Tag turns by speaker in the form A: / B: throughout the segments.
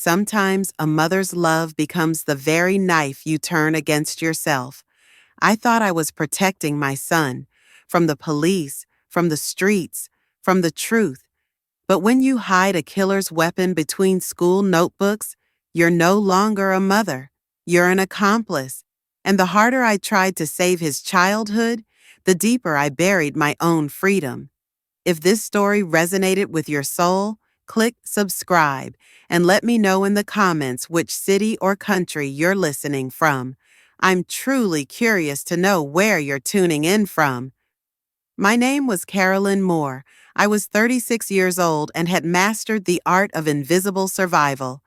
A: Sometimes a mother's love becomes the very knife you turn against yourself. I thought I was protecting my son from the police, from the streets, from the truth. But when you hide a killer's weapon between school notebooks, you're no longer a mother. You're an accomplice. And the harder I tried to save his childhood, the deeper I buried my own freedom. If this story resonated with your soul, click subscribe and let me know in the comments which city or country you're listening from. I'm truly curious to know where you're tuning in from. My name was Carolyn Moore. I was 36 years old and had mastered the art of invisible survival.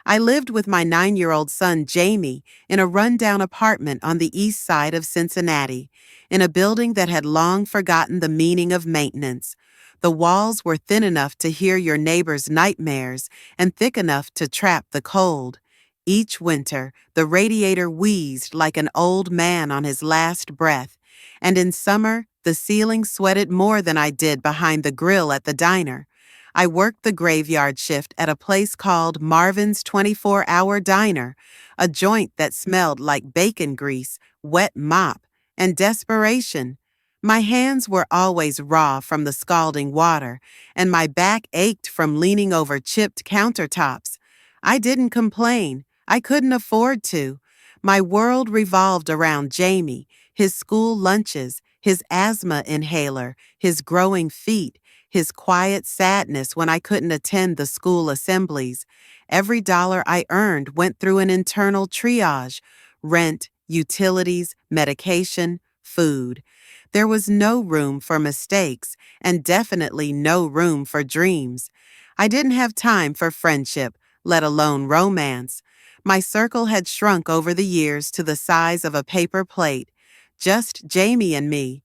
A: I lived with my 9-year-old son, Jamie, in a rundown apartment on the east side of Cincinnati, in a building that had long forgotten the meaning of maintenance. The walls were thin enough to hear your neighbor's nightmares and thick enough to trap the cold. Each winter, the radiator wheezed like an old man on his last breath, and in summer, the ceiling sweated more than I did behind the grill at the diner. I worked the graveyard shift at a place called Marvin's 24-Hour Diner, a joint that smelled like bacon grease, wet mop, and desperation. My hands were always raw from the scalding water, and my back ached from leaning over chipped countertops. I didn't complain. I couldn't afford to. My world revolved around Jamie, his school lunches, his asthma inhaler, his growing feet, his quiet sadness when I couldn't attend the school assemblies. Every dollar I earned went through an internal triage: rent, utilities, medication, food. There was no room for mistakes, and definitely no room for dreams. I didn't have time for friendship, let alone romance. My circle had shrunk over the years to the size of a paper plate. Just Jamie and me.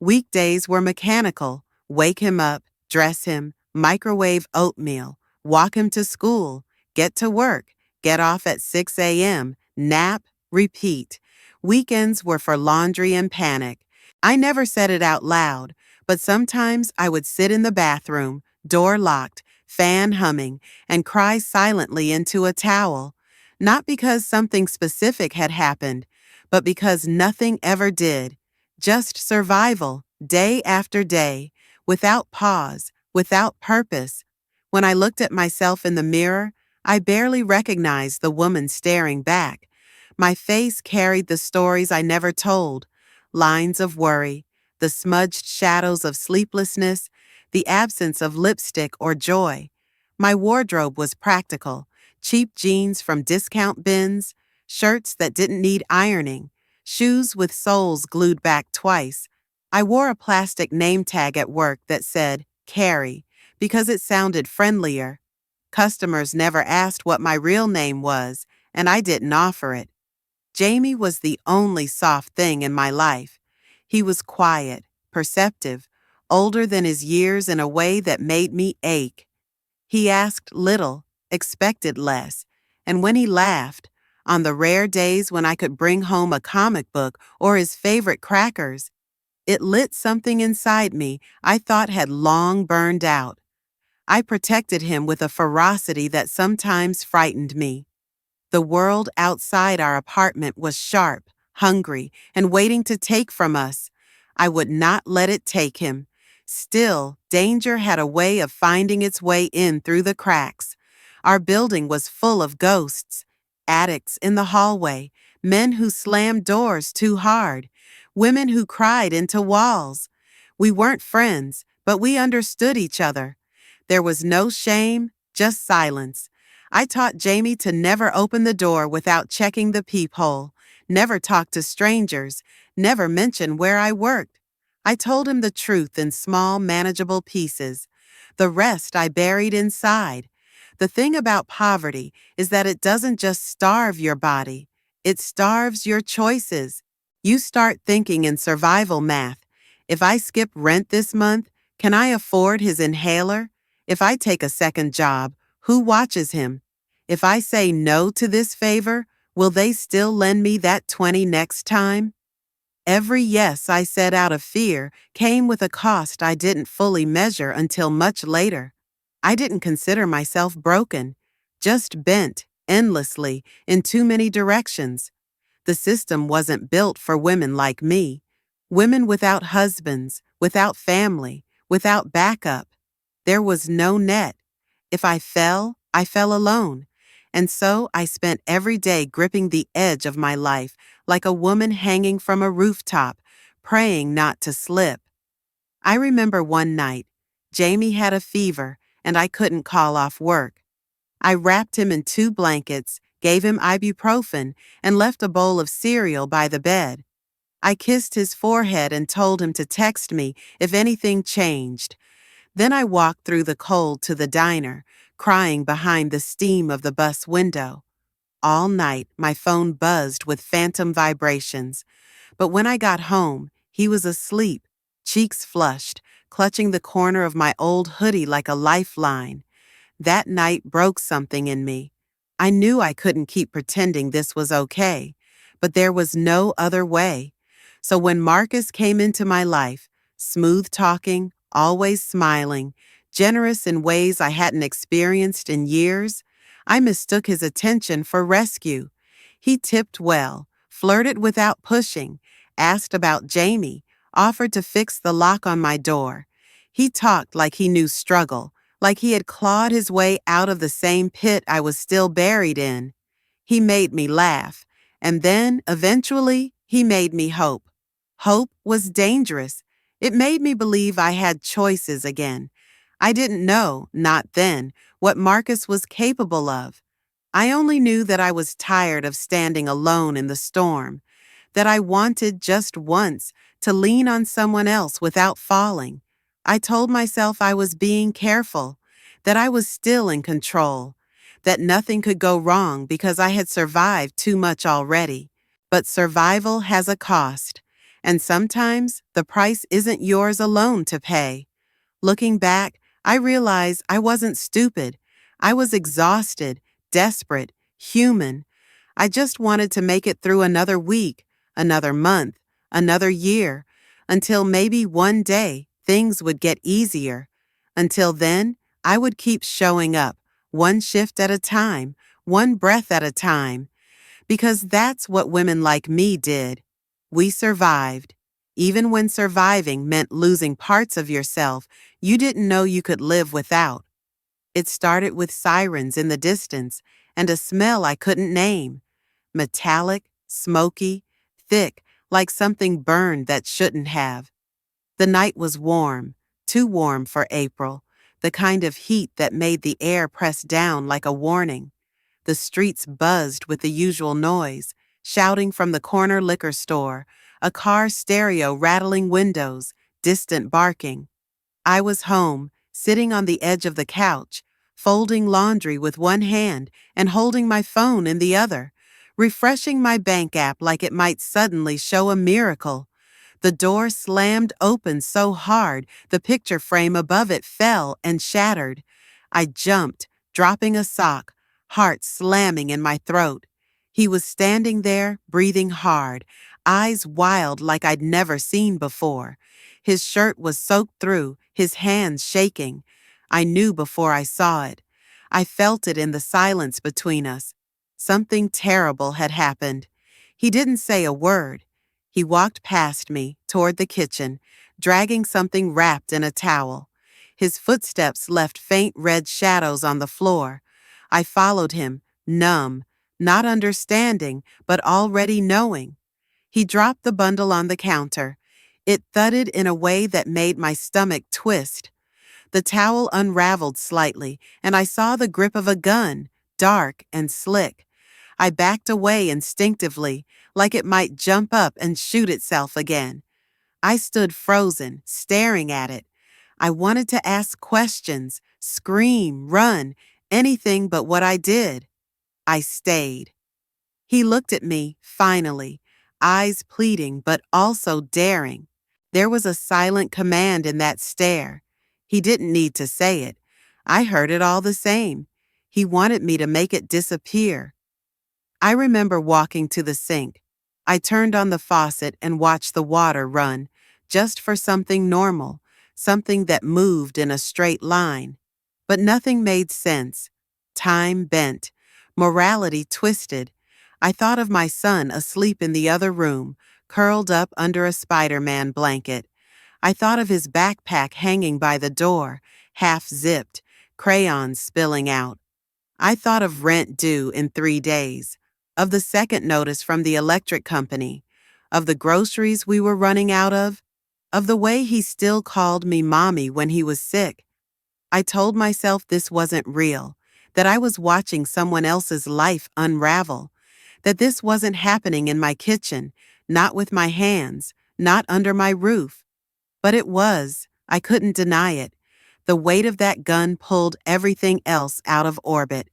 A: Weekdays were mechanical. Wake him up, dress him, microwave oatmeal, walk him to school, get to work, get off at 6 a.m., nap, repeat. Weekends were for laundry and panic. I never said it out loud, but sometimes I would sit in the bathroom, door locked, fan humming, and cry silently into a towel. Not because something specific had happened, but because nothing ever did. Just survival, day after day, without pause, without purpose. When I looked at myself in the mirror, I barely recognized the woman staring back. My face carried the stories I never told: lines of worry, the smudged shadows of sleeplessness, the absence of lipstick or joy. My wardrobe was practical: cheap jeans from discount bins, shirts that didn't need ironing, shoes with soles glued back twice. I wore a plastic name tag at work that said Carrie because it sounded friendlier. Customers never asked what my real name was, and I didn't offer it. Jamie was the only soft thing in my life. He was quiet, perceptive, older than his years in a way that made me ache. He asked little, expected less, and when he laughed, on the rare days when I could bring home a comic book or his favorite crackers, it lit something inside me I thought had long burned out. I protected him with a ferocity that sometimes frightened me. The world outside our apartment was sharp, hungry, and waiting to take from us. I would not let it take him. Still, danger had a way of finding its way in through the cracks. Our building was full of ghosts: addicts in the hallway, men who slammed doors too hard, women who cried into walls. We weren't friends, but we understood each other. There was no shame, just silence. I taught Jamie to never open the door without checking the peephole, never talk to strangers, never mention where I worked. I told him the truth in small, manageable pieces. The rest I buried inside. The thing about poverty is that it doesn't just starve your body, it starves your choices. You start thinking in survival math. If I skip rent this month, can I afford his inhaler? If I take a second job, who watches him? If I say no to this favor, will they still lend me that 20 next time? Every yes I said out of fear came with a cost I didn't fully measure until much later. I didn't consider myself broken, just bent, endlessly, in too many directions. The system wasn't built for women like me, women without husbands, without family, without backup. There was no net. If I fell alone. And so I spent every day gripping the edge of my life like a woman hanging from a rooftop, praying not to slip. I remember one night, Jamie had a fever and I couldn't call off work. I wrapped him in 2 blankets, gave him ibuprofen, and left a bowl of cereal by the bed. I kissed his forehead and told him to text me if anything changed. Then I walked through the cold to the diner, crying behind the steam of the bus window. All night, my phone buzzed with phantom vibrations. But when I got home, he was asleep, cheeks flushed, clutching the corner of my old hoodie like a lifeline. That night broke something in me. I knew I couldn't keep pretending this was okay, but there was no other way. So when Marcus came into my life, smooth talking, always smiling, generous in ways I hadn't experienced in years, I mistook his attention for rescue. He tipped well, flirted without pushing, asked about Jamie, offered to fix the lock on my door. He talked like he knew struggle, like he had clawed his way out of the same pit I was still buried in. He made me laugh, and then, eventually, he made me hope. Hope was dangerous. It made me believe I had choices again. I didn't know, not then, what Marcus was capable of. I only knew that I was tired of standing alone in the storm, that I wanted just once to lean on someone else without falling. I told myself I was being careful, that I was still in control, that nothing could go wrong because I had survived too much already. But survival has a cost, and sometimes the price isn't yours alone to pay. Looking back, I realized I wasn't stupid. I was exhausted, desperate, human. I just wanted to make it through another week, another month, another year, until maybe one day things would get easier. Until then, I would keep showing up, one shift at a time, one breath at a time, because that's what women like me did. We survived. Even when surviving meant losing parts of yourself you didn't know you could live without. It started with sirens in the distance and a smell I couldn't name. Metallic, smoky, thick, like something burned that shouldn't have. The night was warm, too warm for April, the kind of heat that made the air press down like a warning. The streets buzzed with the usual noise, shouting from the corner liquor store, a car stereo rattling windows, distant barking. I was home, sitting on the edge of the couch, folding laundry with one hand and holding my phone in the other, refreshing my bank app like it might suddenly show a miracle. The door slammed open so hard the picture frame above it fell and shattered. I jumped, dropping a sock, heart slamming in my throat. He was standing there, breathing hard, eyes wild like I'd never seen before. His shirt was soaked through, his hands shaking. I knew before I saw it. I felt it in the silence between us. Something terrible had happened. He didn't say a word. He walked past me, toward the kitchen, dragging something wrapped in a towel. His footsteps left faint red shadows on the floor. I followed him, numb, not understanding, but already knowing. He dropped the bundle on the counter. It thudded in a way that made my stomach twist. The towel unraveled slightly, and I saw the grip of a gun, dark and slick. I backed away instinctively, like it might jump up and shoot itself again. I stood frozen, staring at it. I wanted to ask questions, scream, run, anything but what I did. I stayed. He looked at me, finally, eyes pleading but also daring. There was a silent command in that stare. He didn't need to say it. I heard it all the same. He wanted me to make it disappear. I remember walking to the sink. I turned on the faucet and watched the water run, just for something normal, something that moved in a straight line. But nothing made sense. time bent, morality twisted. I thought of my son asleep in the other room, curled up under a Spider-Man blanket. I thought of his backpack hanging by the door, half zipped, crayons spilling out. I thought of rent due in 3 days, of the second notice from the electric company, of the groceries we were running out of the way he still called me mommy when he was sick. I told myself this wasn't real, that I was watching someone else's life unravel, that this wasn't happening in my kitchen, not with my hands, not under my roof. But it was. I couldn't deny it. The weight of that gun pulled everything else out of orbit.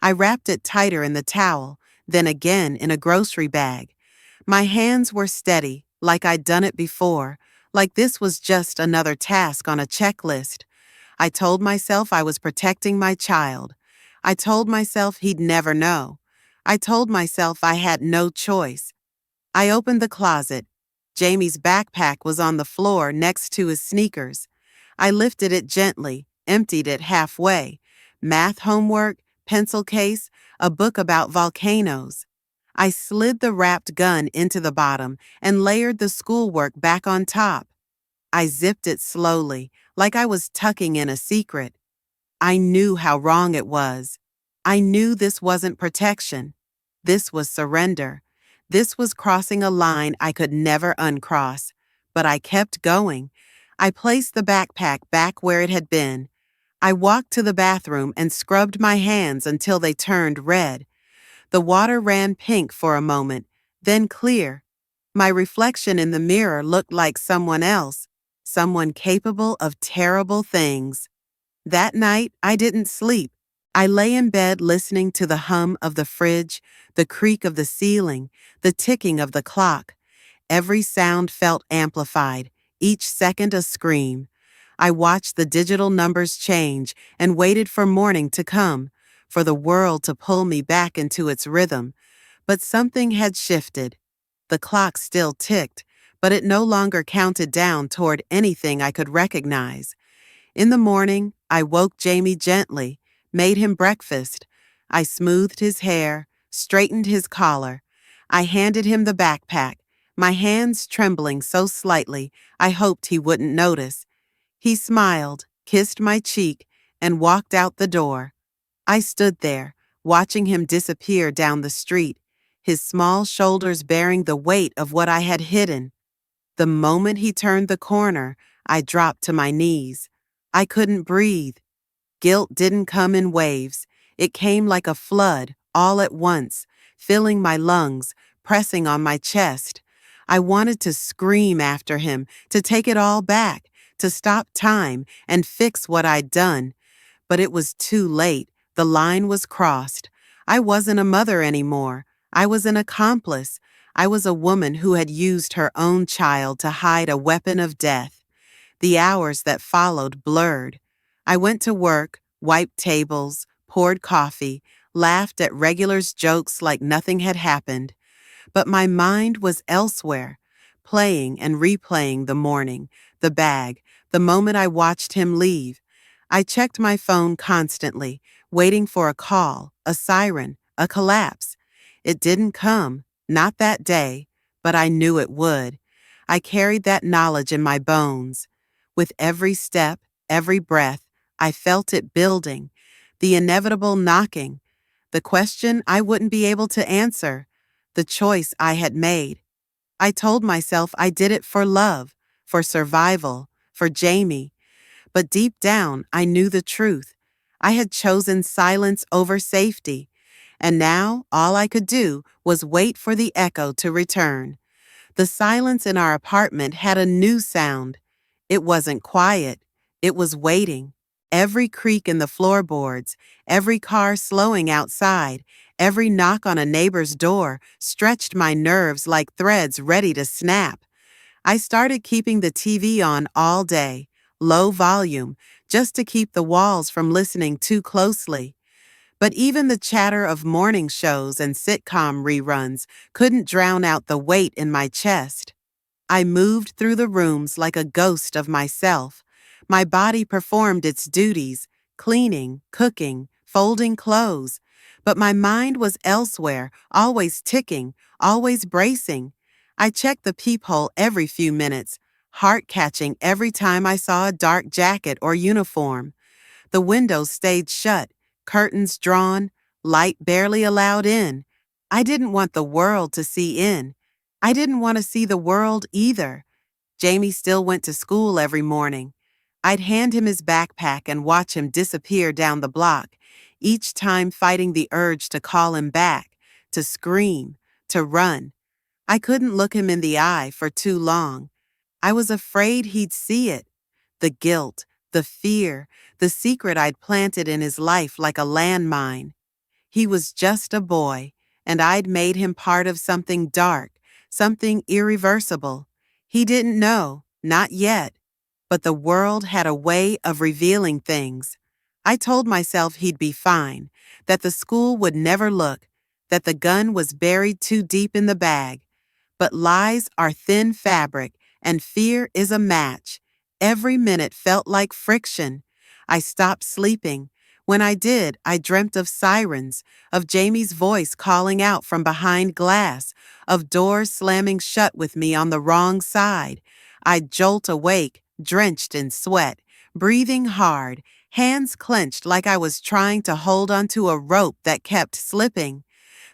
A: I wrapped it tighter in the towel, then again in a grocery bag. My hands were steady, like I'd done it before, like this was just another task on a checklist. I told myself I was protecting my child. I told myself he'd never know. I told myself I had no choice. I opened the closet. Jamie's backpack was on the floor next to his sneakers. I lifted it gently, emptied it halfway. Math homework, pencil case, a book about volcanoes. I slid the wrapped gun into the bottom and layered the schoolwork back on top. I zipped it slowly, like I was tucking in a secret. I knew how wrong it was. I knew this wasn't protection. This was surrender. This was crossing a line I could never uncross. But I kept going. I placed the backpack back where it had been. I walked to the bathroom and scrubbed my hands until they turned red. The water ran pink for a moment, then clear. My reflection in the mirror looked like someone else, someone capable of terrible things. That night, I didn't sleep. I lay in bed listening to the hum of the fridge, the creak of the ceiling, the ticking of the clock. Every sound felt amplified, each second a scream. I watched the digital numbers change and waited for morning to come, for the world to pull me back into its rhythm. But something had shifted. The clock still ticked, but it no longer counted down toward anything I could recognize. In the morning, I woke Jamie gently, made him breakfast. I smoothed his hair, straightened his collar. I handed him the backpack, my hands trembling so slightly I hoped he wouldn't notice. He smiled, kissed my cheek, and walked out the door. I stood there, watching him disappear down the street, his small shoulders bearing the weight of what I had hidden. The moment he turned the corner, I dropped to my knees. I couldn't breathe. Guilt didn't come in waves. It came like a flood, all at once, filling my lungs, pressing on my chest. I wanted to scream after him, to take it all back, to stop time and fix what I'd done. But it was too late. The line was crossed. I wasn't a mother anymore. I was an accomplice. I was a woman who had used her own child to hide a weapon of death. The hours that followed blurred. I went to work, wiped tables, poured coffee, laughed at regulars' jokes like nothing had happened. But my mind was elsewhere, playing and replaying the morning, the bag, the moment I watched him leave. I checked my phone constantly, waiting for a call, a siren, a collapse. It didn't come, not that day, but I knew it would. I carried that knowledge in my bones. With every step, every breath, I felt it building, the inevitable knocking, the question I wouldn't be able to answer, the choice I had made. I told myself I did it for love, for survival, for Jamie. But deep down, I knew the truth. I had chosen silence over safety, and now all I could do was wait for the echo to return. The silence in our apartment had a new sound. It wasn't quiet. It was waiting. Every creak in the floorboards, every car slowing outside, every knock on a neighbor's door stretched my nerves like threads ready to snap. I started keeping the TV on all day, low volume, just to keep the walls from listening too closely. But even the chatter of morning shows and sitcom reruns couldn't drown out the weight in my chest. I moved through the rooms like a ghost of myself. My body performed its duties, cleaning, cooking, folding clothes. But my mind was elsewhere, always ticking, always bracing. I checked the peephole every few minutes, heart catching every time I saw a dark jacket or uniform. The windows stayed shut, curtains drawn, light barely allowed in. I didn't want the world to see in. I didn't want to see the world either. Jamie still went to school every morning. I'd hand him his backpack and watch him disappear down the block, each time fighting the urge to call him back, to scream, to run. I couldn't look him in the eye for too long. I was afraid he'd see it. The guilt, the fear, the secret I'd planted in his life like a landmine. He was just a boy, and I'd made him part of something dark, something irreversible. He didn't know, not yet, but the world had a way of revealing things. I told myself he'd be fine, that the school would never look, that the gun was buried too deep in the bag. But lies are thin fabric, and fear is a match. Every minute felt like friction. I stopped sleeping. When I did, I dreamt of sirens, of Jamie's voice calling out from behind glass, of doors slamming shut with me on the wrong side. I'd jolt awake, drenched in sweat, breathing hard, hands clenched like I was trying to hold onto a rope that kept slipping.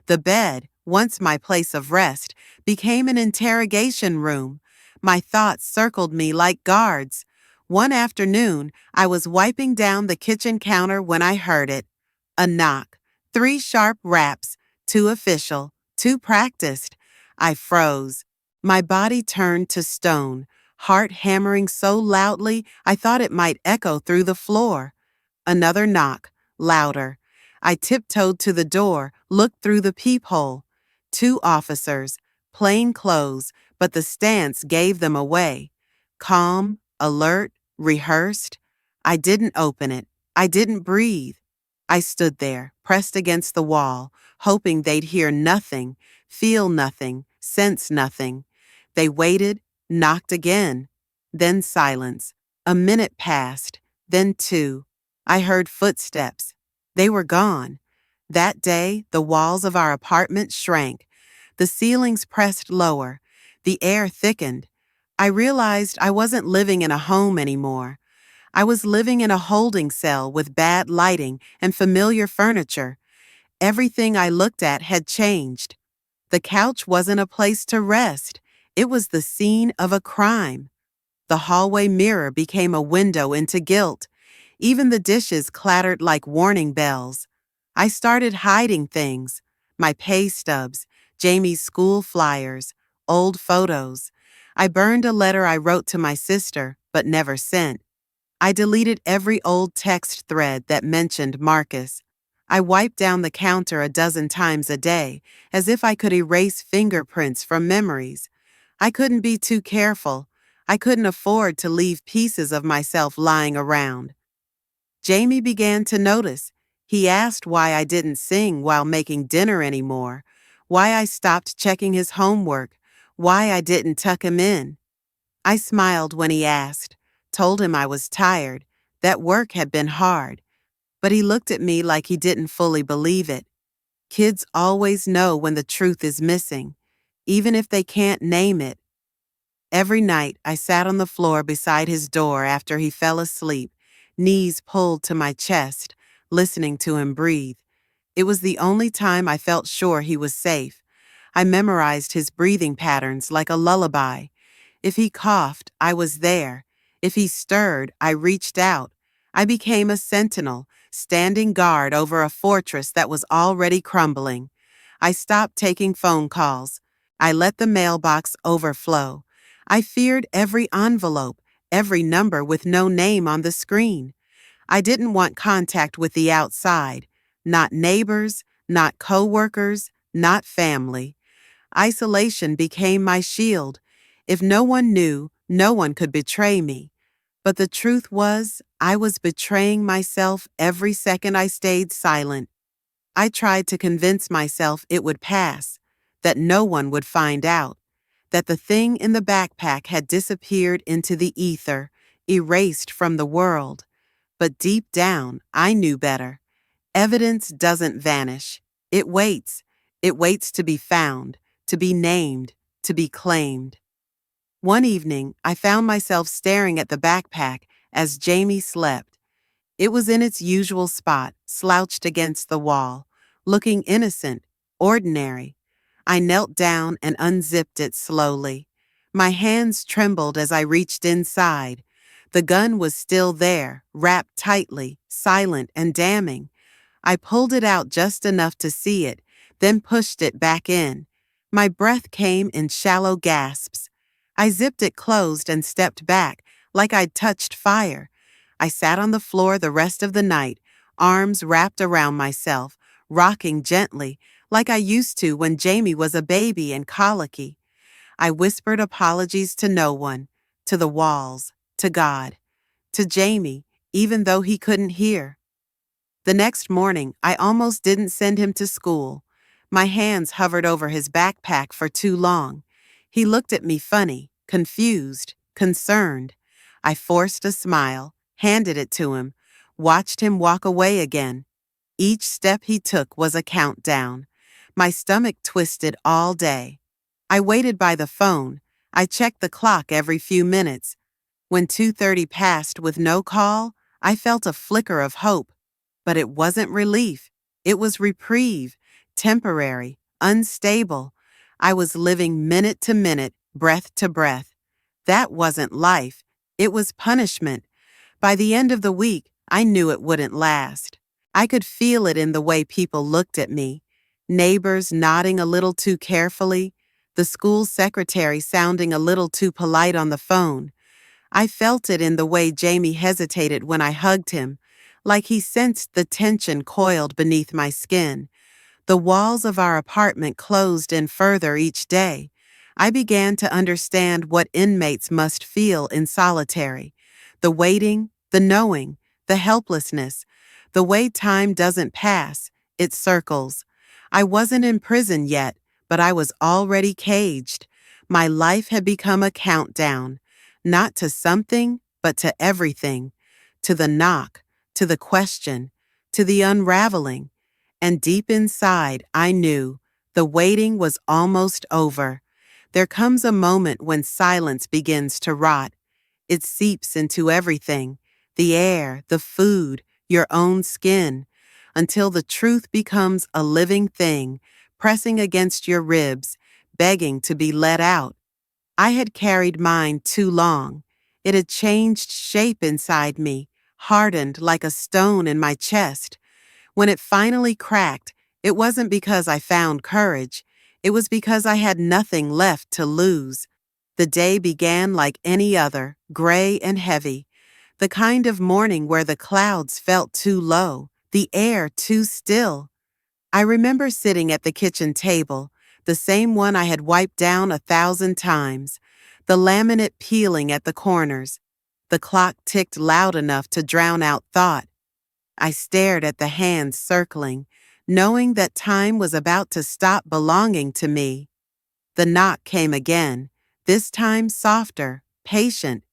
A: The bed, once my place of rest, became an interrogation room. My thoughts circled me like guards. One afternoon, I was wiping down the kitchen counter when I heard it. A knock. 3 sharp raps. Too official. Too practiced. I froze. My body turned to stone, heart hammering so loudly I thought it might echo through the floor. Another knock. Louder. I tiptoed to the door, looked through the peephole. 2 officers, plain clothes, but the stance gave them away. Calm, alert, rehearsed. I didn't open it. I didn't breathe. I stood there, pressed against the wall, hoping they'd hear nothing, feel nothing, sense nothing. They waited, knocked again. Then silence. A minute passed, then 2. I heard footsteps. They were gone. That day, the walls of our apartment shrank. The ceilings pressed lower. The air thickened. I realized I wasn't living in a home anymore. I was living in a holding cell with bad lighting and familiar furniture. Everything I looked at had changed. The couch wasn't a place to rest. It was the scene of a crime. The hallway mirror became a window into guilt. Even the dishes clattered like warning bells. I started hiding things. My pay stubs, Jamie's school flyers, old photos. I burned a letter I wrote to my sister, but never sent. I deleted every old text thread that mentioned Marcus. I wiped down the counter a dozen times a day, as if I could erase fingerprints from memories. I couldn't be too careful. I couldn't afford to leave pieces of myself lying around. Jamie began to notice. He asked why I didn't sing while making dinner anymore, why I stopped checking his homework, why I didn't tuck him in. I smiled when he asked, told him I was tired, that work had been hard, but he looked at me like he didn't fully believe it. Kids always know when the truth is missing, even if they can't name it. Every night, I sat on the floor beside his door after he fell asleep, knees pulled to my chest, listening to him breathe. It was the only time I felt sure he was safe. I memorized his breathing patterns like a lullaby. If he coughed, I was there. If he stirred, I reached out. I became a sentinel, standing guard over a fortress that was already crumbling. I stopped taking phone calls. I let the mailbox overflow. I feared every envelope, every number with no name on the screen. I didn't want contact with the outside, not neighbors, not coworkers, not family. Isolation became my shield. If no one knew, no one could betray me. But the truth was, I was betraying myself every second I stayed silent. I tried to convince myself it would pass, that no one would find out, that the thing in the backpack had disappeared into the ether, erased from the world. But deep down, I knew better. Evidence doesn't vanish. It waits. It waits to be found, to be named, to be claimed. One evening, I found myself staring at the backpack as Jamie slept. It was in its usual spot, slouched against the wall, looking innocent, ordinary. I knelt down and unzipped it slowly. My hands trembled as I reached inside. The gun was still there, wrapped tightly, silent and damning. I pulled it out just enough to see it, then pushed it back in. My breath came in shallow gasps. I zipped it closed and stepped back, like I'd touched fire. I sat on the floor the rest of the night, arms wrapped around myself, rocking gently, like I used to when Jamie was a baby and colicky. I whispered apologies to no one, to the walls, to God, to Jamie, even though he couldn't hear. The next morning, I almost didn't send him to school. My hands hovered over his backpack for too long. He looked at me funny, confused, concerned. I forced a smile, handed it to him, watched him walk away again. Each step he took was a countdown. My stomach twisted all day. I waited by the phone. I checked the clock every few minutes. When 2:30 passed with no call, I felt a flicker of hope. But it wasn't relief. It was reprieve, temporary, unstable. I was living minute to minute, breath to breath. That wasn't life. It was punishment. By the end of the week, I knew it wouldn't last. I could feel it in the way people looked at me. Neighbors nodding a little too carefully, the school secretary sounding a little too polite on the phone. I felt it in the way Jamie hesitated when I hugged him, like he sensed the tension coiled beneath my skin. The walls of our apartment closed in further each day. I began to understand what inmates must feel in solitary. The waiting, the knowing, the helplessness, the way time doesn't pass, it circles. I wasn't in prison yet, but I was already caged. My life had become a countdown, not to something, but to everything, to the knock, to the question, to the unraveling. And deep inside, I knew the waiting was almost over. There comes a moment when silence begins to rot. It seeps into everything, the air, the food, your own skin, until the truth becomes a living thing, pressing against your ribs, begging to be let out. I had carried mine too long. It had changed shape inside me, hardened like a stone in my chest. When it finally cracked, it wasn't because I found courage. It was because I had nothing left to lose. The day began like any other, gray and heavy. The kind of morning where the clouds felt too low, the air too still. I remember sitting at the kitchen table, the same one I had wiped down 1,000 times, the laminate peeling at the corners. The clock ticked loud enough to drown out thought. I stared at the hands circling, knowing that time was about to stop belonging to me. The knock came again, this time softer, patient,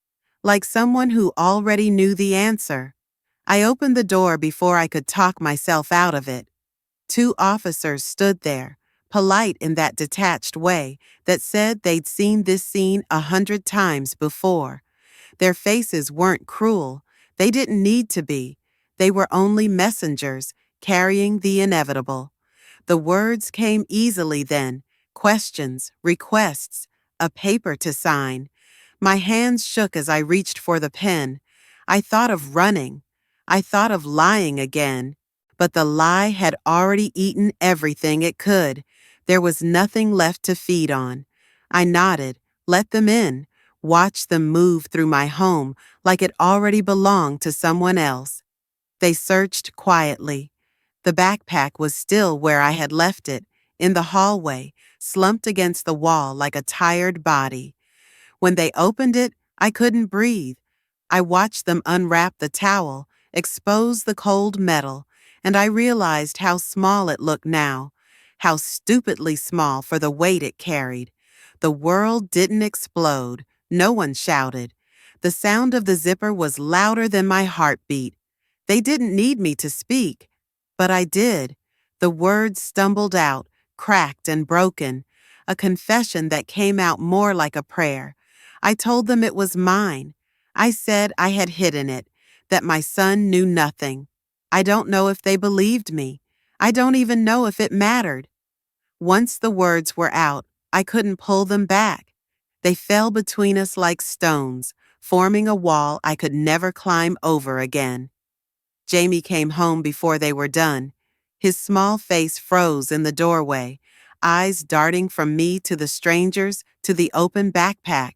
A: like someone who already knew the answer. I opened the door before I could talk myself out of it. 2 officers stood there, polite in that detached way that said they'd seen this scene 100 times before. Their faces weren't cruel. They didn't need to be. They were only messengers, carrying the inevitable. The words came easily then, questions, requests, a paper to sign. My hands shook as I reached for the pen. I thought of running. I thought of lying again. But the lie had already eaten everything it could. There was nothing left to feed on. I nodded, let them in, watched them move through my home like it already belonged to someone else. They searched quietly. The backpack was still where I had left it, in the hallway, slumped against the wall like a tired body. When they opened it, I couldn't breathe. I watched them unwrap the towel, expose the cold metal, and I realized how small it looked now, how stupidly small for the weight it carried. The world didn't explode. No one shouted. The sound of the zipper was louder than my heartbeat. They didn't need me to speak. But I did. The words stumbled out, cracked and broken, a confession that came out more like a prayer. I told them it was mine. I said I had hidden it, that my son knew nothing. I don't know if they believed me. I don't even know if it mattered. Once the words were out, I couldn't pull them back. They fell between us like stones, forming a wall I could never climb over again. Jamie came home before they were done. His small face froze in the doorway, eyes darting from me to the strangers to the open backpack.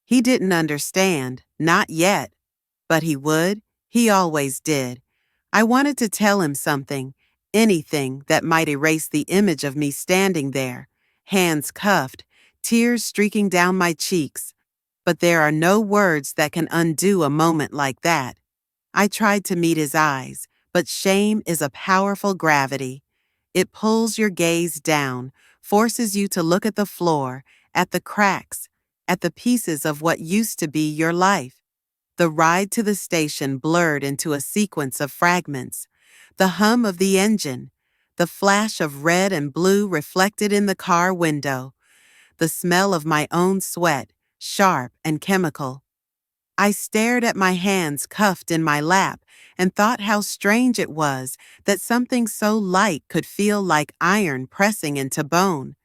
A: He didn't understand, not yet. But he would. He always did. I wanted to tell him something, anything that might erase the image of me standing there, hands cuffed, tears streaking down my cheeks. But there are no words that can undo a moment like that. I tried to meet his eyes, but shame is a powerful gravity. It pulls your gaze down, forces you to look at the floor, at the cracks, at the pieces of what used to be your life. The ride to the station blurred into a sequence of fragments. The hum of the engine, the flash of red and blue reflected in the car window, the smell of my own sweat, sharp and chemical. I stared at my hands cuffed in my lap and thought how strange it was that something so light could feel like iron pressing into bone.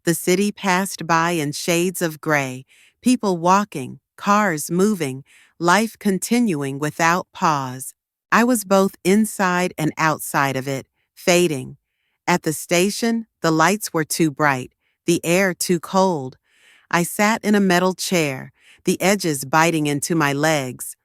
A: The city passed by in shades of gray, people walking, cars moving, life continuing without pause. I was both inside and outside of it, fading. At the station, the lights were too bright, the air too cold. I sat in a metal chair, the edges biting into my legs.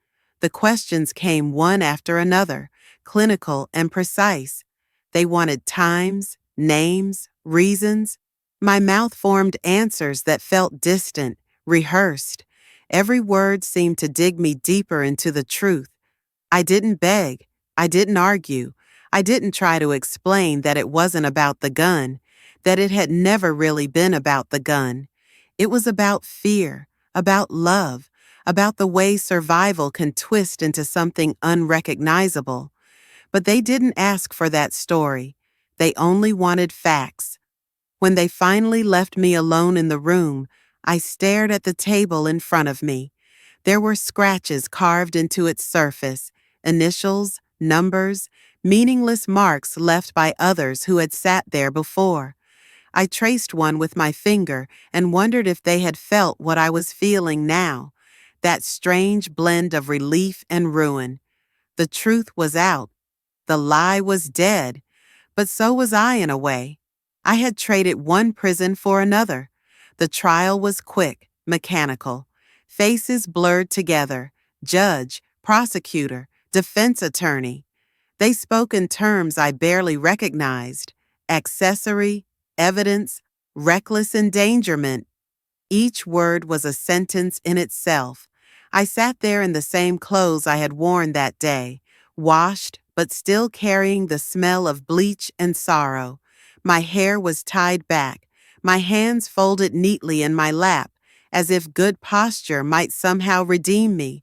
A: The questions came one after another, clinical and precise. They wanted times, names, reasons. My mouth formed answers that felt distant, rehearsed. Every word seemed to dig me deeper into the truth. I didn't beg. I didn't argue. I didn't try to explain that it wasn't about the gun, that it had never really been about the gun. It was about fear, about love, about the way survival can twist into something unrecognizable. But they didn't ask for that story. They only wanted facts. When they finally left me alone in the room, I stared at the table in front of me. There were scratches carved into its surface, initials, numbers, meaningless marks left by others who had sat there before. I traced one with my finger and wondered if they had felt what I was feeling now, that strange blend of relief and ruin. The truth was out. The lie was dead. But so was I in a way. I had traded one prison for another. The trial was quick, mechanical. Faces blurred together. Judge, prosecutor, defense attorney. They spoke in terms I barely recognized. Accessory, evidence, reckless endangerment. Each word was a sentence in itself. I sat there in the same clothes I had worn that day, washed but still carrying the smell of bleach and sorrow. My hair was tied back, my hands folded neatly in my lap, as if good posture might somehow redeem me.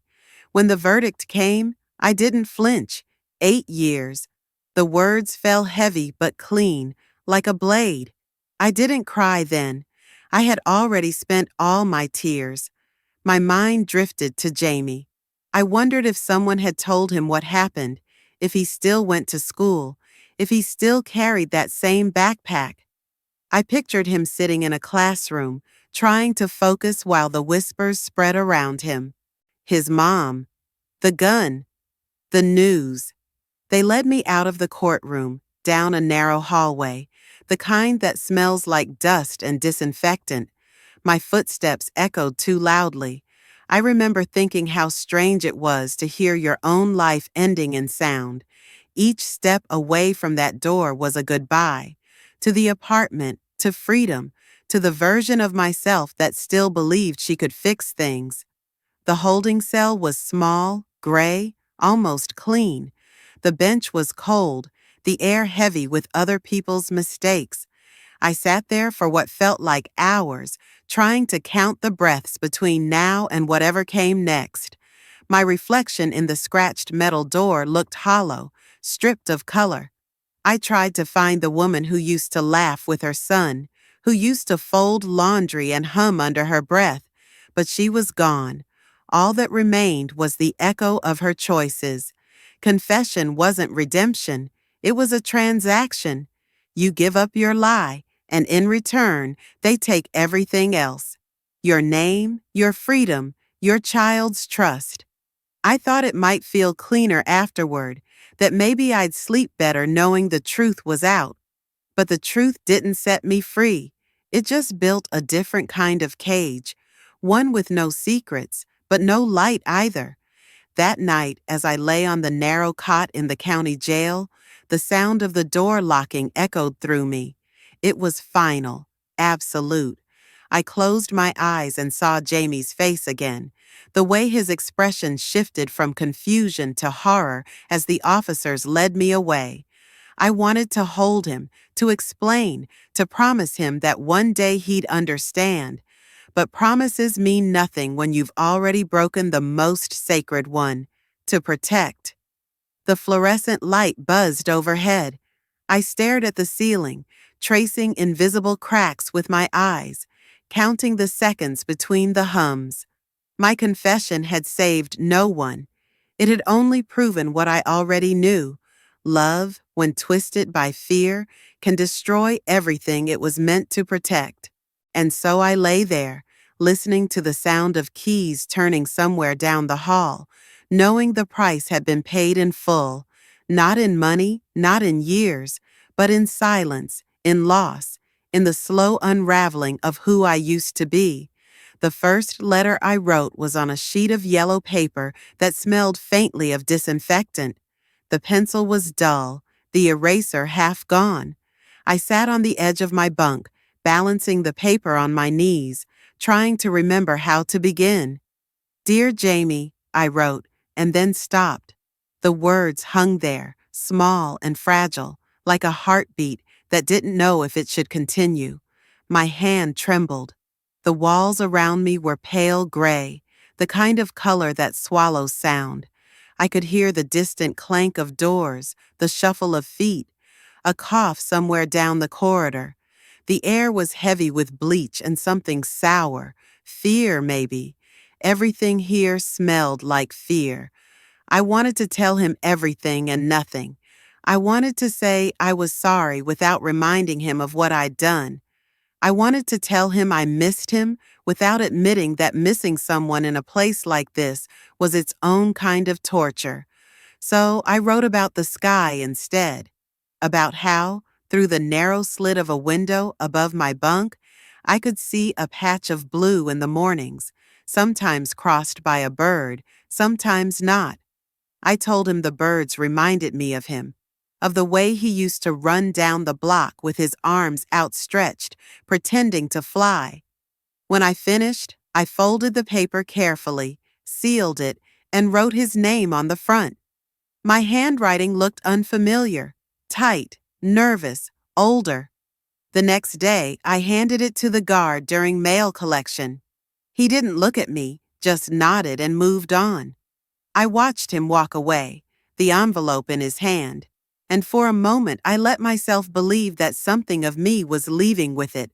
A: When the verdict came, I didn't flinch. 8 years. The words fell heavy but clean, like a blade. I didn't cry then. I had already spent all my tears. My mind drifted to Jamie. I wondered if someone had told him what happened, if he still went to school, if he still carried that same backpack. I pictured him sitting in a classroom, trying to focus while the whispers spread around him. His mom, the gun, the news. They led me out of the courtroom, down a narrow hallway, the kind that smells like dust and disinfectant. My footsteps echoed too loudly. I remember thinking how strange it was to hear your own life ending in sound. Each step away from that door was a goodbye. To the apartment, to freedom, to the version of myself that still believed she could fix things. The holding cell was small, gray, almost clean. The bench was cold, the air heavy with other people's mistakes. I sat there for what felt like hours, trying to count the breaths between now and whatever came next. My reflection in the scratched metal door looked hollow, stripped of color. I tried to find the woman who used to laugh with her son, who used to fold laundry and hum under her breath, but she was gone. All that remained was the echo of her choices. Confession wasn't redemption, it was a transaction. You give up your lie, and in return, they take everything else. Your name, your freedom, your child's trust. I thought it might feel cleaner afterward, that maybe I'd sleep better knowing the truth was out. But the truth didn't set me free. It just built a different kind of cage, one with no secrets, but no light either. That night, as I lay on the narrow cot in the county jail, the sound of the door locking echoed through me. It was final, absolute. I closed my eyes and saw Jamie's face again, the way his expression shifted from confusion to horror as the officers led me away. I wanted to hold him, to explain, to promise him that one day he'd understand. But promises mean nothing when you've already broken the most sacred one, to protect. The fluorescent light buzzed overhead. I stared at the ceiling, tracing invisible cracks with my eyes, counting the seconds between the hums. My confession had saved no one. It had only proven what I already knew. Love, when twisted by fear, can destroy everything it was meant to protect. And so I lay there, listening to the sound of keys turning somewhere down the hall, knowing the price had been paid in full, not in money, not in years, but in silence, in loss, in the slow unraveling of who I used to be. The first letter I wrote was on a sheet of yellow paper that smelled faintly of disinfectant. The pencil was dull, the eraser half gone. I sat on the edge of my bunk, balancing the paper on my knees, trying to remember how to begin. "Dear Jamie," I wrote, and then stopped. The words hung there, small and fragile, like a heartbeat that didn't know if it should continue. My hand trembled. The walls around me were pale gray, the kind of color that swallows sound. I could hear the distant clank of doors, the shuffle of feet, a cough somewhere down the corridor. The air was heavy with bleach and something sour, fear maybe. Everything here smelled like fear. I wanted to tell him everything and nothing. I wanted to say I was sorry without reminding him of what I'd done. I wanted to tell him I missed him without admitting that missing someone in a place like this was its own kind of torture. So I wrote about the sky instead, about how, through the narrow slit of a window above my bunk, I could see a patch of blue in the mornings, sometimes crossed by a bird, sometimes not. I told him the birds reminded me of him, of the way he used to run down the block with his arms outstretched, pretending to fly. When I finished, I folded the paper carefully, sealed it, and wrote his name on the front. My handwriting looked unfamiliar, tight, nervous, older. The next day, I handed it to the guard during mail collection. He didn't look at me, just nodded and moved on. I watched him walk away, the envelope in his hand, and for a moment I let myself believe that something of me was leaving with it,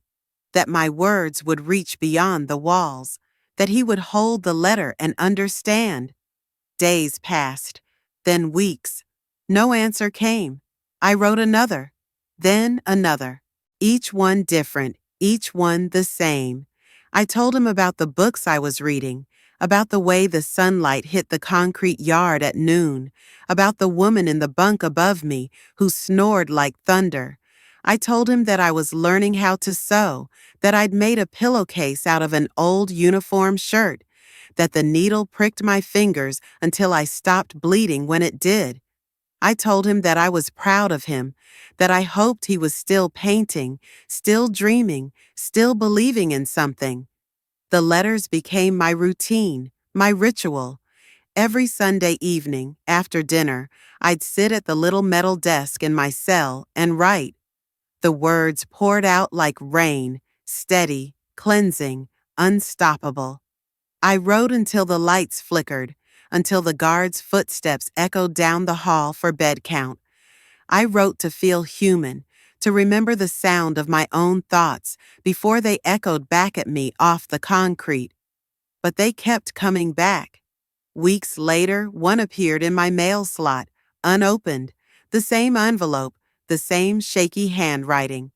A: that my words would reach beyond the walls, that he would hold the letter and understand. Days passed, then weeks. No answer came. I wrote another, then another, each one different, each one the same. I told him about the books I was reading, about the way the sunlight hit the concrete yard at noon, about the woman in the bunk above me who snored like thunder. I told him that I was learning how to sew, that I'd made a pillowcase out of an old uniform shirt, that the needle pricked my fingers until I stopped bleeding when it did. I told him that I was proud of him, that I hoped he was still painting, still dreaming, still believing in something. The letters became my routine, my ritual. Every Sunday evening, after dinner, I'd sit at the little metal desk in my cell and write. The words poured out like rain, steady, cleansing, unstoppable. I wrote until the lights flickered, until the guard's footsteps echoed down the hall for bed count. I wrote to feel human, to remember the sound of my own thoughts before they echoed back at me off the concrete. But they kept coming back. Weeks later, one appeared in my mail slot, unopened, the same envelope, the same shaky handwriting.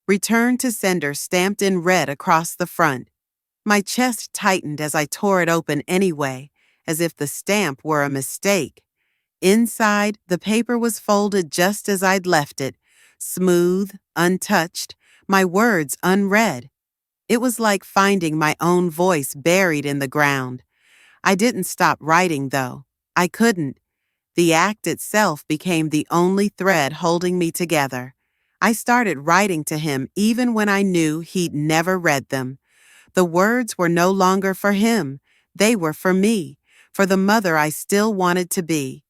A: Return to sender stamped in red across the front. My chest tightened as I tore it open anyway, as if the stamp were a mistake. Inside, the paper was folded just as I'd left it, smooth, untouched, my words unread. It was like finding my own voice buried in the ground. I didn't stop writing, though. I couldn't. The act itself became the only thread holding me together. I started writing to him even when I knew he'd never read them. The words were no longer for him. They were for me, for the mother I still wanted to be.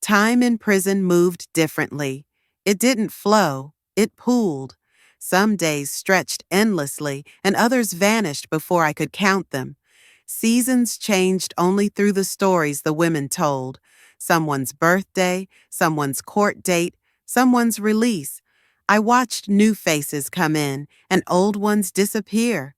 A: Time in prison moved differently. It didn't flow, it pooled. Some days stretched endlessly, and others vanished before I could count them. Seasons changed only through the stories the women told. Someone's birthday, someone's court date, someone's release. I watched new faces come in and old ones disappear.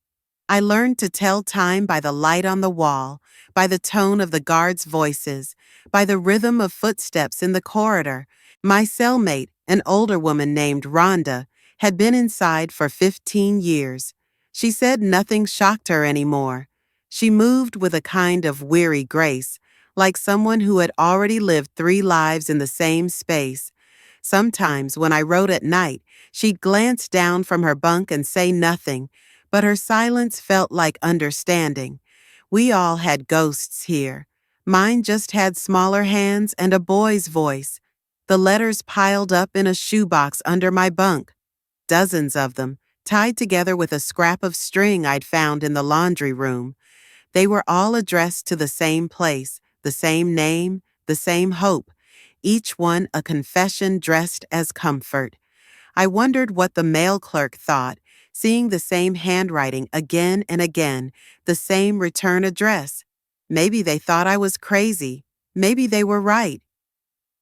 A: I learned to tell time by the light on the wall, by the tone of the guards' voices, by the rhythm of footsteps in the corridor. My cellmate, an older woman named Rhonda, had been inside for 15 years. She said nothing shocked her anymore. She moved with a kind of weary grace, like someone who had already lived 3 lives in the same space. Sometimes, when I wrote at night, she'd glance down from her bunk and say nothing, but her silence felt like understanding. We all had ghosts here. Mine just had smaller hands and a boy's voice. The letters piled up in a shoebox under my bunk. Dozens of them, tied together with a scrap of string I'd found in the laundry room. They were all addressed to the same place, the same name, the same hope, each one a confession dressed as comfort. I wondered what the mail clerk thought, seeing the same handwriting again and again, the same return address. Maybe they thought I was crazy. Maybe they were right.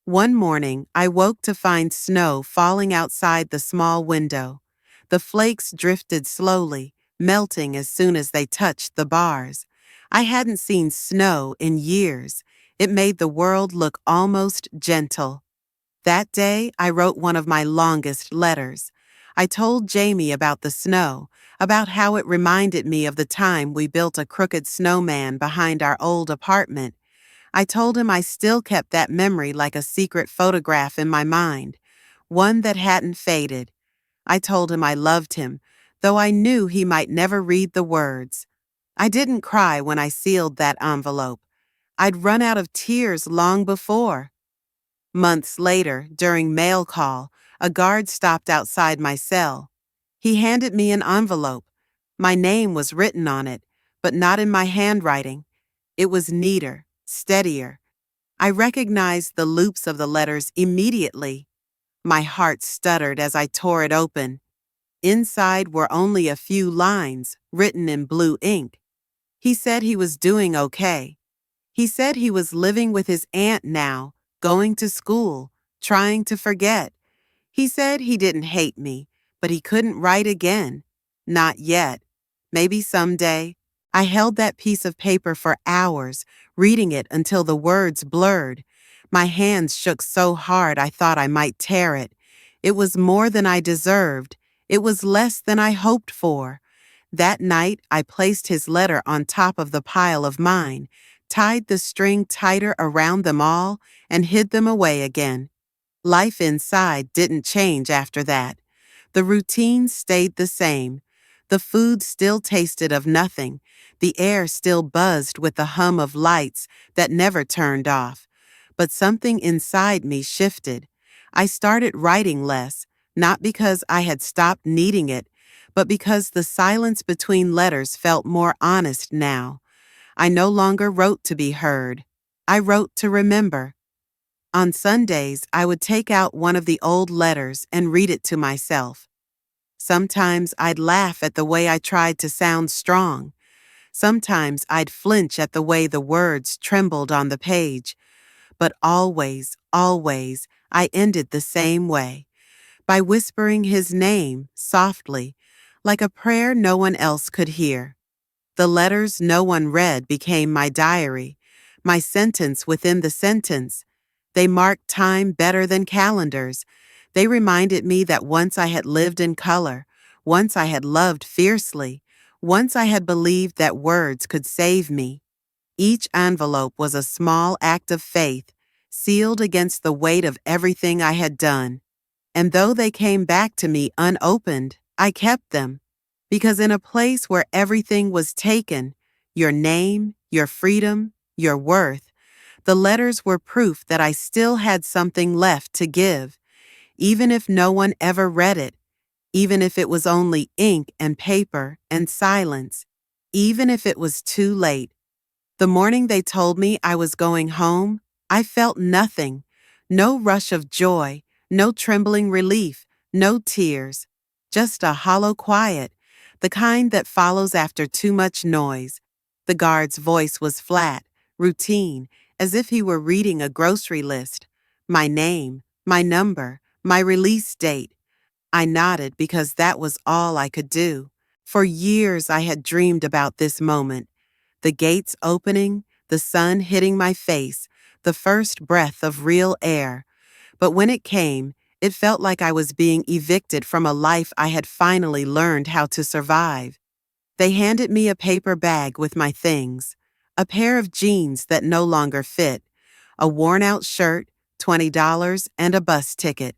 A: One morning, I woke to find snow falling outside the small window. The flakes drifted slowly, melting as soon as they touched the bars. I hadn't seen snow in years. It made the world look almost gentle. That day, I wrote one of my longest letters. I told Jamie about the snow, about how it reminded me of the time we built a crooked snowman behind our old apartment. I told him I still kept that memory like a secret photograph in my mind, one that hadn't faded. I told him I loved him, though I knew he might never read the words. I didn't cry when I sealed that envelope. I'd run out of tears long before. Months later, during mail call, a guard stopped outside my cell. He handed me an envelope. My name was written on it, but not in my handwriting. It was neater, steadier. I recognized the loops of the letters immediately. My heart stuttered as I tore it open. Inside were only a few lines, written in blue ink. He said he was doing okay. He said he was living with his aunt now, going to school, trying to forget. He said he didn't hate me, but he couldn't write again. Not yet. Maybe someday. I held that piece of paper for hours, reading it until the words blurred. My hands shook so hard I thought I might tear it. It was more than I deserved. It was less than I hoped for. That night, I placed his letter on top of the pile of mine, tied the string tighter around them all, and hid them away again. Life inside didn't change after that. The routine stayed the same. The food still tasted of nothing. The air still buzzed with the hum of lights that never turned off. But something inside me shifted. I started writing less, not because I had stopped needing it, but because the silence between letters felt more honest now. I no longer wrote to be heard. I wrote to remember. On Sundays, I would take out one of the old letters and read it to myself. Sometimes I'd laugh at the way I tried to sound strong. Sometimes I'd flinch at the way the words trembled on the page. But always, always, I ended the same way, by whispering his name softly, like a prayer no one else could hear. The letters no one read became my diary, my sentence within the sentence. They marked time better than calendars. They reminded me that once I had lived in color, once I had loved fiercely, once I had believed that words could save me. Each envelope was a small act of faith, sealed against the weight of everything I had done. And though they came back to me unopened, I kept them. Because in a place where everything was taken, your name, your freedom, your worth, the letters were proof that I still had something left to give, even if no one ever read it, even if it was only ink and paper and silence, even if it was too late. The morning they told me I was going home, I felt nothing. No rush of joy, no trembling relief, no tears. Just a hollow quiet, the kind that follows after too much noise. The guard's voice was flat, routine, as if he were reading a grocery list. My name, my number, my release date. I nodded because that was all I could do. For years I had dreamed about this moment. The gates opening, the sun hitting my face, the first breath of real air. But when it came, it felt like I was being evicted from a life I had finally learned how to survive. They handed me a paper bag with my things, a pair of jeans that no longer fit, a worn-out shirt, $20, and a bus ticket.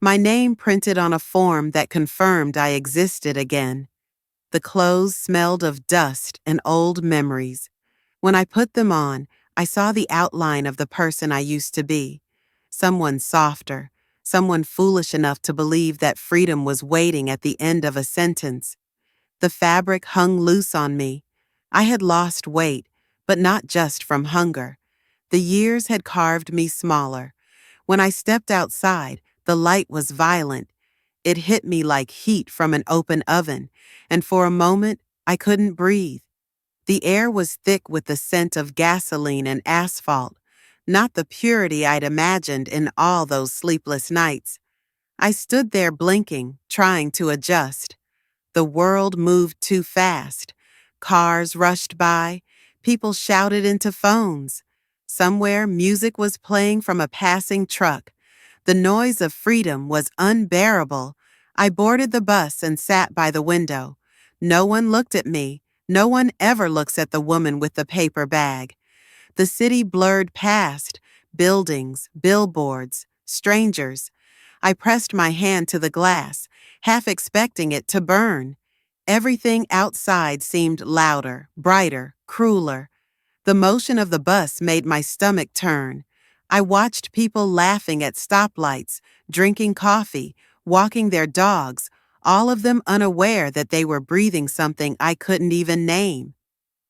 A: My name printed on a form that confirmed I existed again. The clothes smelled of dust and old memories. When I put them on, I saw the outline of the person I used to be. Someone softer, someone foolish enough to believe that freedom was waiting at the end of a sentence. The fabric hung loose on me. I had lost weight, but not just from hunger. The years had carved me smaller. When I stepped outside, the light was violent. It hit me like heat from an open oven, and for a moment, I couldn't breathe. The air was thick with the scent of gasoline and asphalt, not the purity I'd imagined in all those sleepless nights. I stood there blinking, trying to adjust. The world moved too fast. Cars rushed by. People shouted into phones. Somewhere, music was playing from a passing truck. The noise of freedom was unbearable. I boarded the bus and sat by the window. No one looked at me. No one ever looks at the woman with the paper bag. The city blurred past, buildings, billboards, strangers. I pressed my hand to the glass, half expecting it to burn. Everything outside seemed louder, brighter, crueler. The motion of the bus made my stomach turn. I watched people laughing at stoplights, drinking coffee, walking their dogs, all of them unaware that they were breathing something I couldn't even name.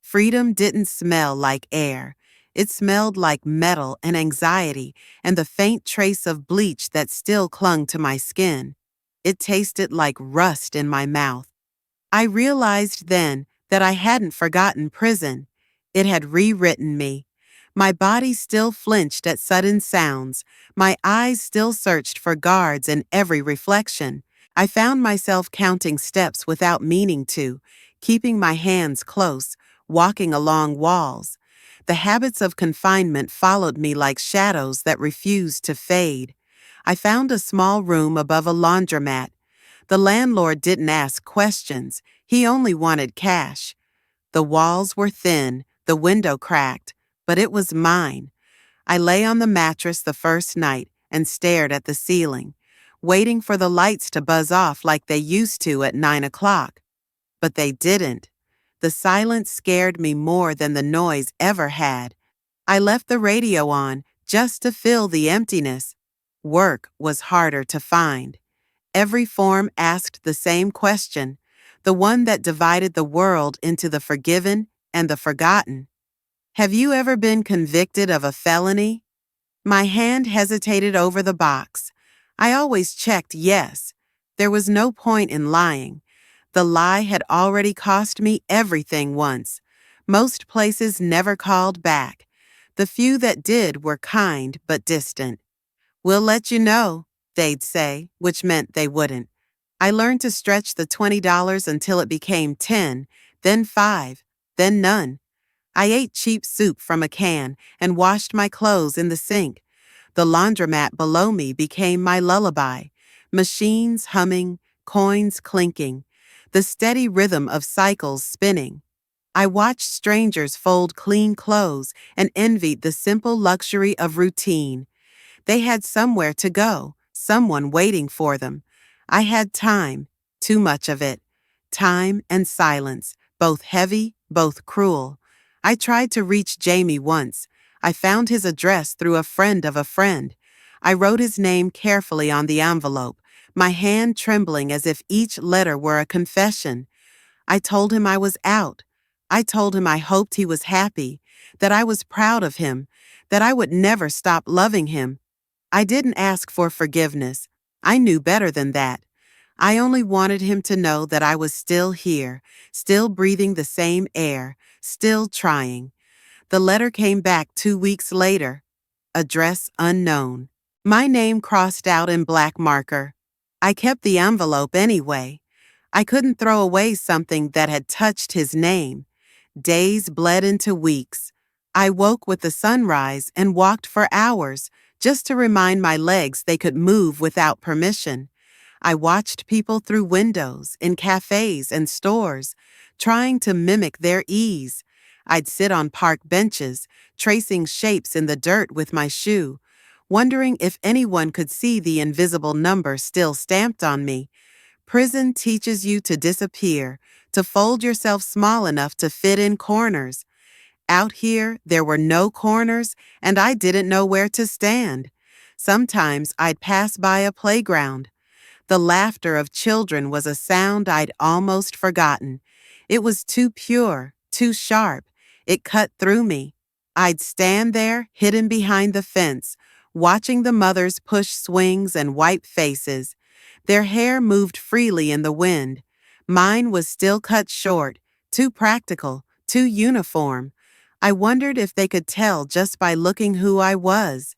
A: Freedom didn't smell like air. It smelled like metal and anxiety and the faint trace of bleach that still clung to my skin. It tasted like rust in my mouth. I realized then that I hadn't forgotten prison. It had rewritten me. My body still flinched at sudden sounds. My eyes still searched for guards in every reflection. I found myself counting steps without meaning to, keeping my hands close, walking along walls. The habits of confinement followed me like shadows that refused to fade. I found a small room above a laundromat. The landlord didn't ask questions. He only wanted cash. The walls were thin, the window cracked, but it was mine. I lay on the mattress the first night and stared at the ceiling, waiting for the lights to buzz off like they used to at 9 o'clock. But they didn't. The silence scared me more than the noise ever had. I left the radio on just to fill the emptiness. Work was harder to find. Every form asked the same question, the one that divided the world into the forgiven and the forgotten. Have you ever been convicted of a felony? My hand hesitated over the box. I always checked yes. There was no point in lying. The lie had already cost me everything once. Most places never called back. The few that did were kind but distant. "We'll let you know," they'd say, which meant they wouldn't. I learned to stretch the $20 until it became 10, then 5, then none. I ate cheap soup from a can and washed my clothes in the sink. The laundromat below me became my lullaby. Machines humming, coins clinking, the steady rhythm of cycles spinning. I watched strangers fold clean clothes and envied the simple luxury of routine. They had somewhere to go, someone waiting for them. I had time, too much of it. Time and silence, both heavy, both cruel. I tried to reach Jamie once. I found his address through a friend of a friend. I wrote his name carefully on the envelope, my hand trembling as if each letter were a confession. I told him I was out. I told him I hoped he was happy, that I was proud of him, that I would never stop loving him. I didn't ask for forgiveness. I knew better than that. I only wanted him to know that I was still here, still breathing the same air, still trying. The letter came back 2 weeks later. Address unknown. My name crossed out in black marker. I kept the envelope anyway. I couldn't throw away something that had touched his name. Days bled into weeks. I woke with the sunrise and walked for hours, just to remind my legs they could move without permission. I watched people through windows, in cafes and stores, trying to mimic their ease. I'd sit on park benches, tracing shapes in the dirt with my shoe, wondering if anyone could see the invisible number still stamped on me. Prison teaches you to disappear, to fold yourself small enough to fit in corners. Out here, there were no corners, and I didn't know where to stand. Sometimes I'd pass by a playground. The laughter of children was a sound I'd almost forgotten. It was too pure, too sharp. It cut through me. I'd stand there, hidden behind the fence, watching the mothers push swings and wipe faces. Their hair moved freely in the wind. Mine was still cut short, too practical, too uniform. I wondered if they could tell just by looking who I was,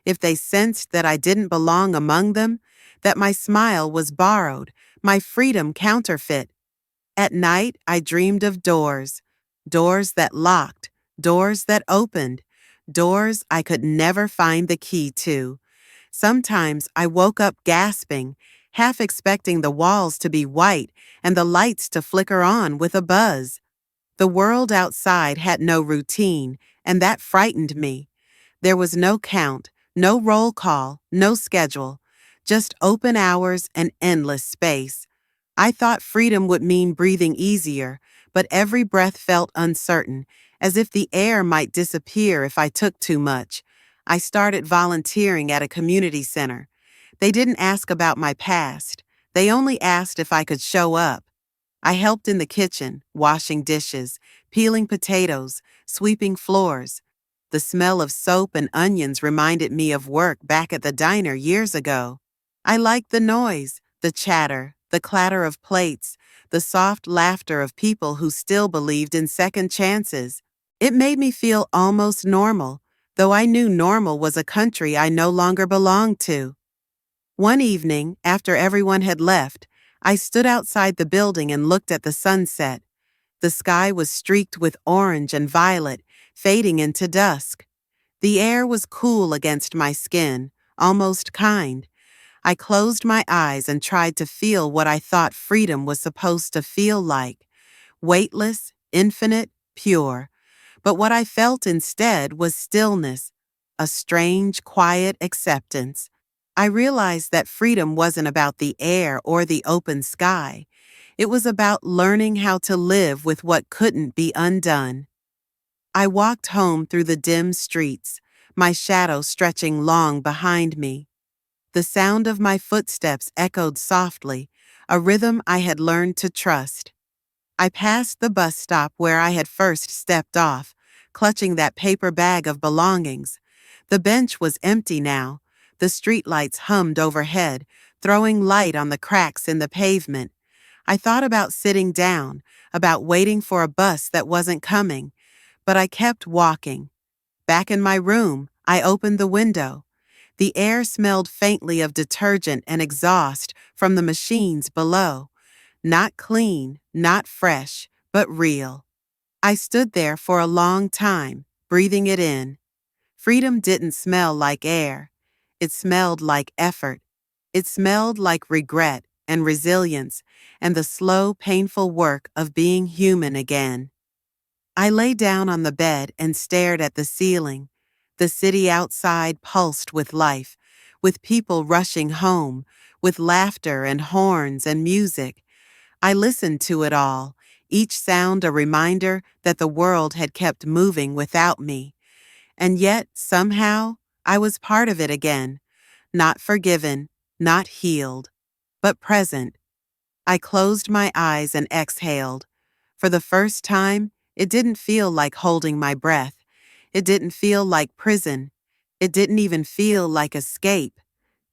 A: if they sensed that I didn't belong among them, that my smile was borrowed, my freedom counterfeit. At night, I dreamed of doors, doors that locked, doors that opened, doors I could never find the key to. Sometimes I woke up gasping, half expecting the walls to be white and the lights to flicker on with a buzz. The world outside had no routine, and that frightened me. There was no count, no roll call, no schedule, just open hours and endless space. I thought freedom would mean breathing easier, but every breath felt uncertain, as if the air might disappear if I took too much. I started volunteering at a community center. They didn't ask about my past. They only asked if I could show up. I helped in the kitchen, washing dishes, peeling potatoes, sweeping floors. The smell of soap and onions reminded me of work back at the diner years ago. I liked the noise, the chatter, the clatter of plates, the soft laughter of people who still believed in second chances. It made me feel almost normal, though I knew normal was a country I no longer belonged to. One evening, after everyone had left, I stood outside the building and looked at the sunset. The sky was streaked with orange and violet, fading into dusk. The air was cool against my skin, almost kind. I closed my eyes and tried to feel what I thought freedom was supposed to feel like. Weightless, infinite, pure. But what I felt instead was stillness, a strange, quiet acceptance. I realized that freedom wasn't about the air or the open sky. It was about learning how to live with what couldn't be undone. I walked home through the dim streets, my shadow stretching long behind me. The sound of my footsteps echoed softly, a rhythm I had learned to trust. I passed the bus stop where I had first stepped off, clutching that paper bag of belongings. The bench was empty now. The streetlights hummed overhead, throwing light on the cracks in the pavement. I thought about sitting down, about waiting for a bus that wasn't coming, but I kept walking. Back in my room, I opened the window. The air smelled faintly of detergent and exhaust from the machines below. Not clean, not fresh, but real. I stood there for a long time, breathing it in. Freedom didn't smell like air. It smelled like effort. It smelled like regret and resilience and the slow, painful work of being human again. I lay down on the bed and stared at the ceiling. The city outside pulsed with life, with people rushing home, with laughter and horns and music. I listened to it all, each sound a reminder that the world had kept moving without me. And yet, somehow, I was part of it again, not forgiven, not healed, but present. I closed my eyes and exhaled. For the first time, it didn't feel like holding my breath. It didn't feel like prison. It didn't even feel like escape.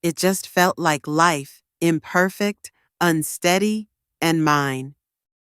A: It just felt like life, imperfect, unsteady, and mine.